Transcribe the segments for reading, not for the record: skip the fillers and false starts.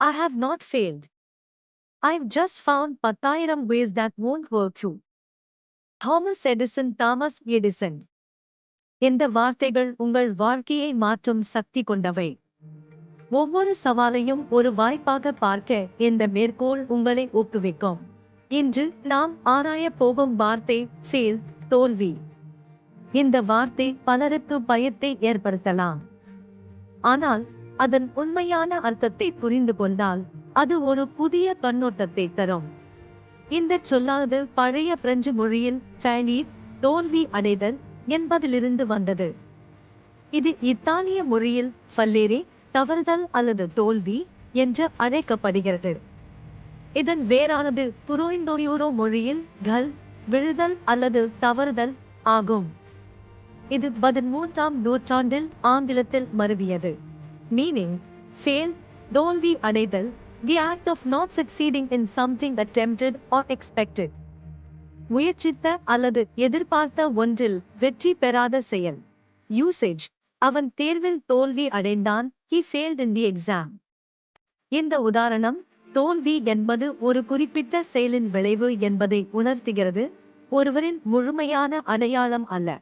I have not failed. I've just found 10,000 ways that won't work you. Thomas Edison. இந்த வார்த்தைகள் உங்கள் வாழ்க்கையை மாற்றும் சக்தி கொண்டவை. ஒவ்வொரு சவாலையும் ஒரு வாய்ப்பாக பார்க்க இந்த மேற்கோள் உங்களை ஊக்குவிக்கும். இன்று நாம் ஆராயப் போகும் வார்த்தை ஃபெயில், தோல்வி. இந்த வார்த்தை பலருக்கு பயத்தை ஏற்படுத்தலாம். ஆனால் அதன் உண்மையான அர்த்தத்தை புரிந்து கொண்டால் அது ஒரு புதிய கண்ணோட்டத்தை தரும். இந்தச் சொல்லானது பழைய பிரெஞ்சு மொழியில் ஃபெயிலியர், தோல்வி அடைதல் என்பதிலிருந்து வந்தது. இது இத்தாலிய மொழியில் ஃபல்லெரே, தவறுதல் அல்லது தோல்வி என்று அழைக்கப்படுகிறது. இதன் வேரானது புரோயிந்தோரியோரோ மொழியில் கல், விழுதல் அல்லது தவறுதல் ஆகும். இது 13ஆம் நூற்றாண்டில் ஆங்கிலத்தில் மருவியது. மீனிங் ஃபெயில், தோல்வி அடைதல், the act of not succeeding in something attempted or expected. முயற்சித்த அல்லது எதிர்பார்த்த ஒன்றில் வெற்றி பெறாத செயல். யூசேஜ் அவன் தேர்வில் தோல்வி அடைந்தான், he failed in the exam. இந்த உதாரணம் தோல்வி என்பது ஒரு குறிப்பிட்ட செயலின் விளைவு என்பதை உணர்த்துகிறது, ஒருவரின் முழுமையான அடையாளம் அல்ல.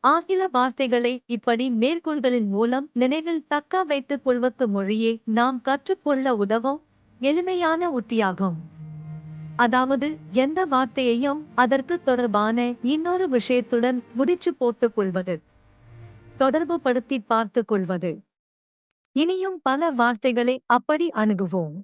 ஆங்கில வார்த்தைகளை இப்படி மேற்கோள்களின் மூலம் நினைவில் தக்க வைத்துக் கொள்வது மொழியை நாம் கற்றுக்கொள்ள உதவும் எளிமையான உத்தியாகும். அதாவது எந்த வார்த்தையையும் அதற்கு தொடர்பான இன்னொரு விஷயத்துடன் முடிச்சு போட்டுக் கொள்வது, தொடர்புபடுத்தி பார்த்துக் கொள்வது. இனியும் பல வார்த்தைகளை அப்படி அணுகுவோம்.